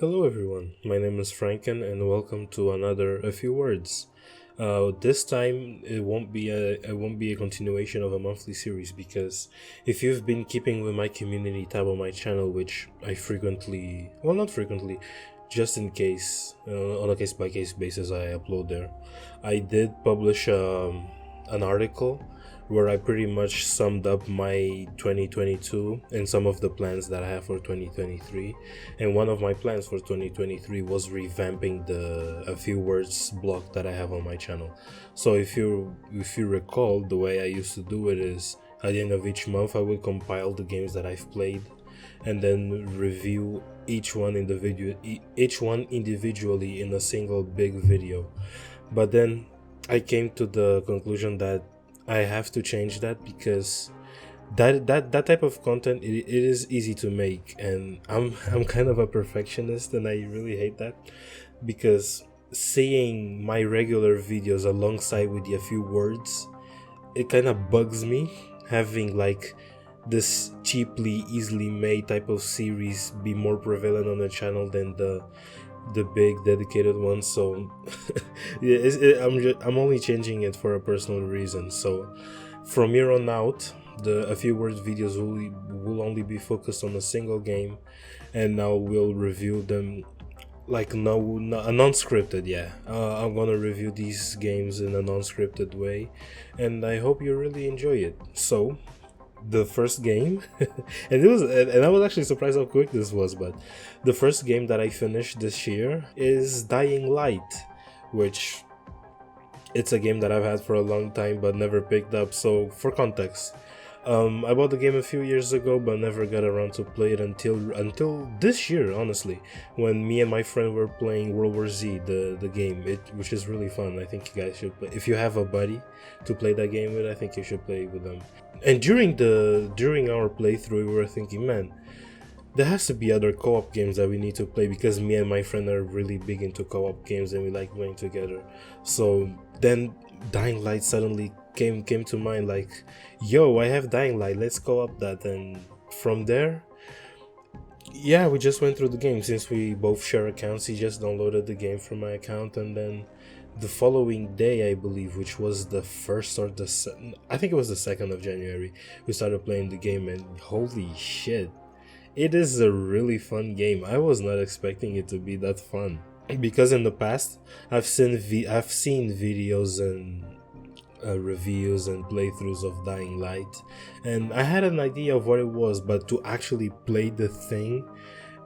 Hello everyone, my name is Franken and welcome to another A Few Words. This time it won't be a continuation of a monthly series because if you've been keeping with my community tab on my channel, which I frequently, well, not frequently, just in case, on a case by case basis I upload there. I did publish an article where I pretty much summed up my 2022 and some of the plans that I have for 2023. And one of my plans for 2023 was revamping the A Few Words blog that I have on my channel. So if you recall, the way I used to do it is at the end of each month I would compile the games that I've played and then review each one individually in a single big video. But then I came to the conclusion that I have to change that because that type of content, it is easy to make, and I'm kind of a perfectionist and I really hate that because seeing my regular videos alongside with a few words, it kind of bugs me having like this cheaply easily made type of series be more prevalent on the channel than the big dedicated one. So yeah, I'm only changing it for a personal reason. So from here on out, the A Few Words videos will only be focused on a single game, and now we'll review them like a non-scripted. Yeah, I'm gonna review these games in a non-scripted way, and I hope you really enjoy it. So the first game and I was actually surprised how quick this was, but the first game that I finished this year is Dying Light, which it's a game that I've had for a long time but never picked up. So for context, I bought the game a few years ago but never got around to play it until this year, honestly, when me and my friend were playing World War Z, the game, which is really fun. I think you guys should play. If you have a buddy to play that game with, I think you should play with them. And during our playthrough, we were thinking, man, there has to be other co-op games that we need to play because me and my friend are really big into co-op games and we like playing together. So then Dying Light suddenly came to mind, like, yo, I have Dying Light, let's co-op that. And from there, yeah, we just went through the game. Since we both share accounts, he just downloaded the game from my account, and then the following day, I believe, which was the first or I think it was the 2nd of January, we started playing the game, and holy shit, it is a really fun game. I was not expecting it to be that fun because in the past I've seen videos and reviews and playthroughs of Dying Light, and I had an idea of what it was, but to actually play the thing,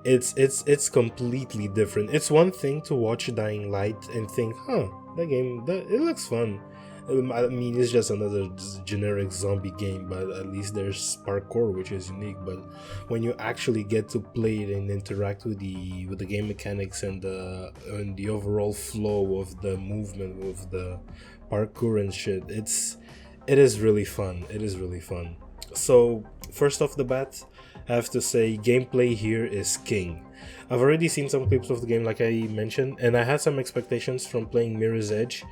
it's completely different. It's one thing to watch Dying Light and think, that game, it looks fun. I mean, it's just another generic zombie game, but at least there's parkour, which is unique. But when you actually get to play it and interact with the game mechanics and the overall flow of the movement with the parkour and shit, it is really fun. It is really fun. So first off the bat, I have to say gameplay here is king. I've already seen some clips of the game, like I mentioned, and I had some expectations from playing Mirror's Edge.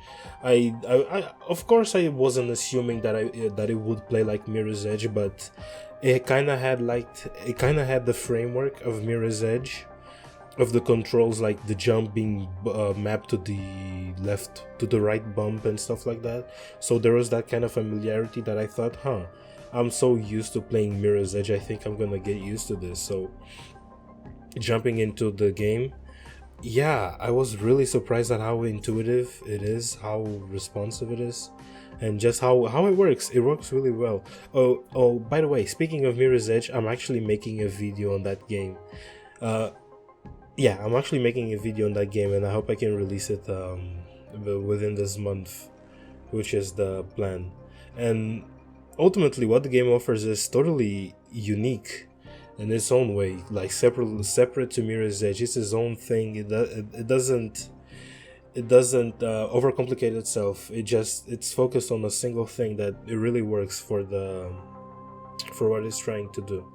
I of course I wasn't assuming that it would play like Mirror's Edge, but it kind of had the framework of Mirror's Edge, of the controls, like the jump being mapped to the left, to the right bump and stuff like that. So there was that kind of familiarity that I thought, I'm so used to playing Mirror's Edge, I think I'm gonna get used to this. So jumping into the game, yeah, I was really surprised at how intuitive it is, how responsive it is, and just how it works. It works really well. Oh, by the way, speaking of Mirror's Edge, I'm actually making a video on that game. Yeah, I'm actually making a video on that game, and I hope I can release it within this month, which is the plan. And ultimately, what the game offers is totally unique in its own way, like separate to Mirror's Edge. It's its own thing. It doesn't overcomplicate itself. It's focused on a single thing that it really works for for what it's trying to do.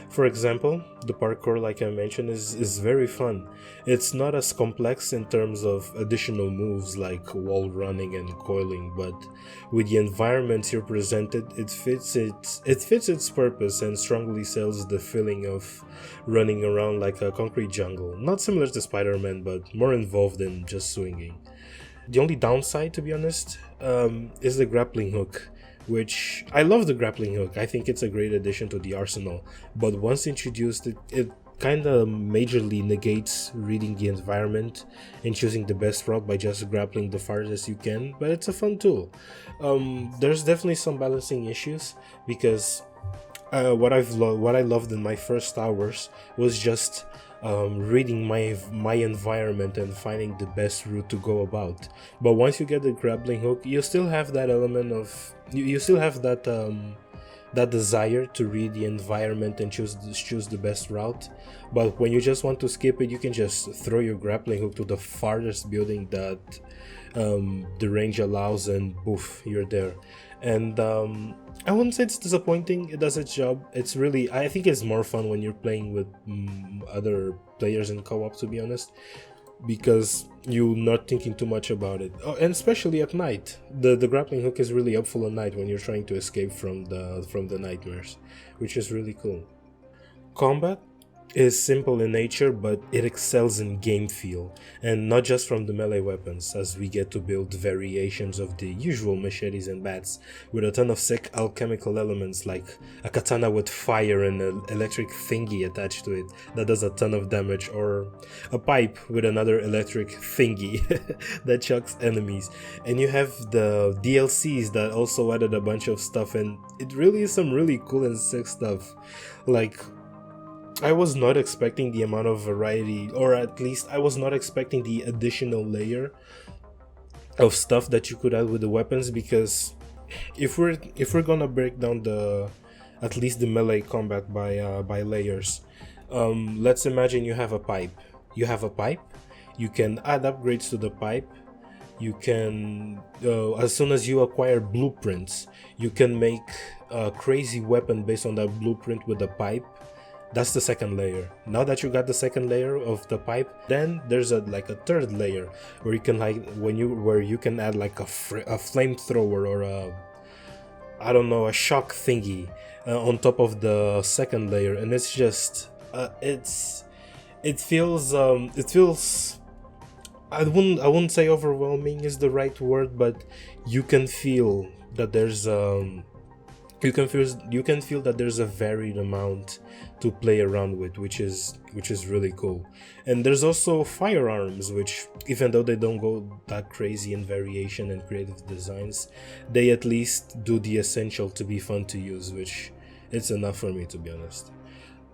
For example, the parkour, like I mentioned, is very fun. It's not as complex in terms of additional moves like wall running and coiling, but with the environments you're presented, it fits its purpose and strongly sells the feeling of running around like a concrete jungle. Not similar to Spider-Man, but more involved than just swinging. The only downside, to be honest, is the grappling hook, which I love the grappling hook. I think it's a great addition to the arsenal. But once introduced, it kind of majorly negates reading the environment and choosing the best route by just grappling the farthest you can. But it's a fun tool. There's definitely some balancing issues because what I loved in my first hours was just reading my environment and finding the best route to go about. But once you get the grappling hook, you still have that element of you still have that desire to read the environment and choose the best route. But when you just want to skip it, you can just throw your grappling hook to the farthest building that the range allows, and poof, you're there. And I wouldn't say it's disappointing. It does its job. It's really, I think it's more fun when you're playing with other players in co-op, to be honest, because you're not thinking too much about it. Oh, and especially at night, the grappling hook is really helpful at night when you're trying to escape from the nightmares, which is really cool. Combat is simple in nature, but it excels in game feel, and not just from the melee weapons, as we get to build variations of the usual machetes and bats with a ton of sick alchemical elements, like a katana with fire and an electric thingy attached to it that does a ton of damage, or a pipe with another electric thingy that chucks enemies. And you have the DLCs that also added a bunch of stuff, and it really is some really cool and sick stuff. Like, I was not expecting the amount of variety, or at least I was not expecting the additional layer of stuff that you could add with the weapons, because if we're gonna break down at least the melee combat by layers, let's imagine you have a pipe. You can add upgrades to the pipe. You can, as soon as you acquire blueprints, you can make a crazy weapon based on that blueprint with the pipe. That's the second layer. Now that you got the second layer of the pipe, then there's a third layer where you can where you can add like a flamethrower or a shock thingy on top of the second layer, and it's just it feels I wouldn't say overwhelming is the right word, but you can feel that there's you can feel that there's a varied amount to play around with, which is really cool. And there's also firearms, which, even though they don't go that crazy in variation and creative designs, they at least do the essential to be fun to use, which it's enough for me, to be honest.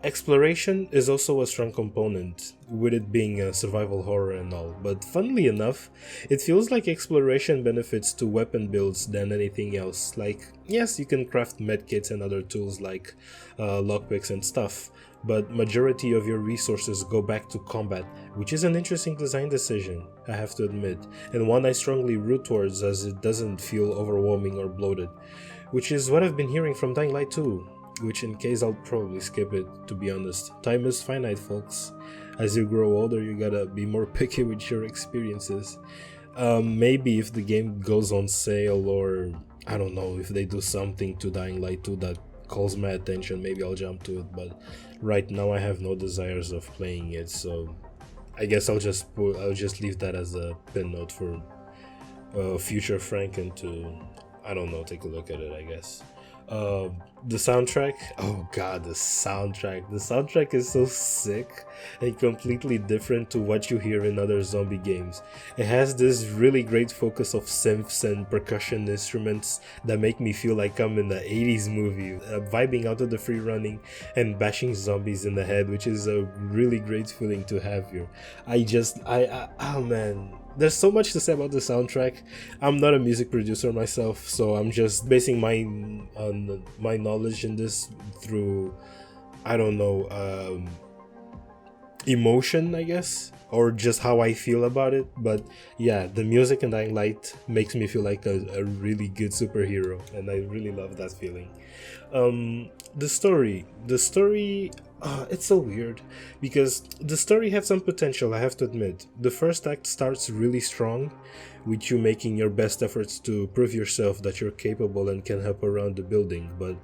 Exploration is also a strong component, with it being a survival horror and all, but funnily enough, it feels like exploration benefits to weapon builds than anything else. Like, yes, you can craft medkits and other tools like lockpicks and stuff, but majority of your resources go back to combat, which is an interesting design decision, I have to admit, and one I strongly root towards, as it doesn't feel overwhelming or bloated, which is what I've been hearing from Dying Light 2. Which, in case, I'll probably skip it, to be honest. Time is finite, folks. As you grow older, you gotta be more picky with your experiences. Maybe if the game goes on sale, or I don't know, if they do something to Dying Light 2 that calls my attention, maybe I'll jump to it. But right now, I have no desires of playing it, so I guess I'll just leave that as a pin note for future Franken to, I don't know, take a look at it, I guess. The soundtrack, oh god, the soundtrack is so sick and completely different to what you hear in other zombie games. It has this really great focus of synths and percussion instruments that make me feel like I'm in the 80s movie, vibing out of the free running and bashing zombies in the head, which is a really great feeling to have here. Oh man, there's so much to say about the soundtrack. I'm not a music producer myself, so I'm just basing my knowledge in this through, I don't know, emotion, I guess, or just how I feel about it. But yeah, the music in Dying Light makes me feel like a really good superhero, and I really love that feeling. the story, it's so weird because the story had some potential, I have to admit. The first act starts really strong, with you making your best efforts to prove yourself that you're capable and can help around the building. But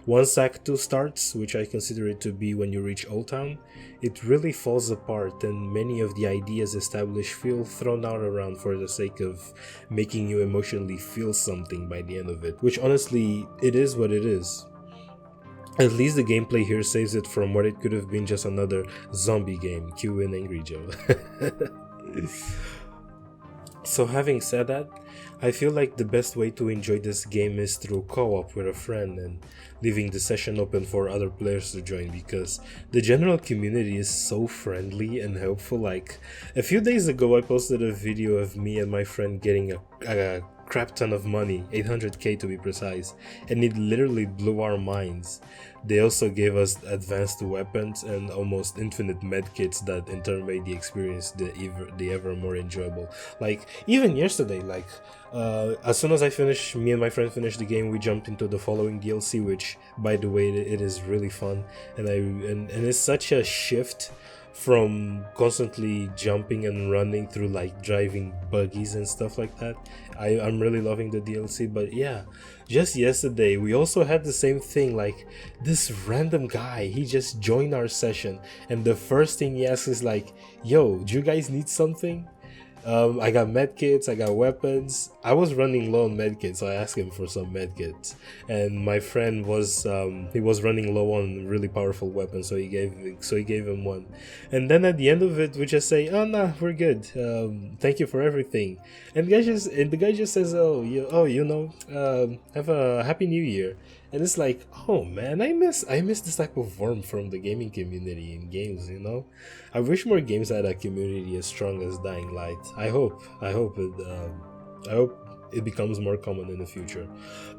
once Act 2 starts, which I consider it to be when you reach Old Town, it really falls apart and many of the ideas established feel thrown out around for the sake of making you emotionally feel something by the end of it, which honestly, it is what it is. At least the gameplay here saves it from what it could have been just another zombie game. Cue in Angry Joe. So having said that, I feel like the best way to enjoy this game is through co-op with a friend and leaving the session open for other players to join, because the general community is so friendly and helpful. Like a few days ago I posted a video of me and my friend getting a crap ton of money, 800k to be precise, and it literally blew our minds. They also gave us advanced weapons and almost infinite medkits that in turn made the experience the ever more enjoyable. Like even yesterday, like as soon as me and my friend finished the game, we jumped into the following DLC, which by the way it is really fun, and it's such a shift from constantly jumping and running through like driving buggies and stuff like that. I'm really loving the DLC. But yeah, just yesterday we also had the same thing. Like this random guy, he just joined our session and the first thing he asks is like, yo, do you guys need something? I got medkits, I got weapons. I was running low on medkits, so I asked him for some medkits. And my friend was he was running low on really powerful weapons, so he gave him one. And then at the end of it, we just say, "Oh no, we're good. Thank you for everything." And the guy just says, have a happy New Year." And it's like, oh man, I miss this type of warmth from the gaming community in games, you know? I wish more games had a community as strong as Dying Light. I hope it becomes more common in the future.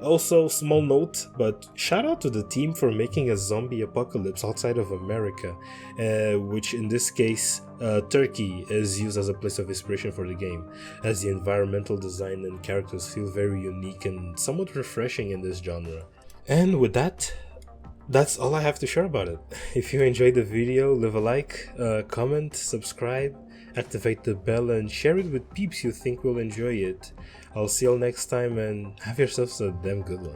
Also, small note, but shout out to the team for making a zombie apocalypse outside of America, which in this case, Turkey is used as a place of inspiration for the game, as the environmental design and characters feel very unique and somewhat refreshing in this genre. And with that, that's all I have to share about it. If you enjoyed the video, leave a like, comment, subscribe, activate the bell, and share it with peeps you think will enjoy it. I'll see you all next time, and have yourselves a damn good one.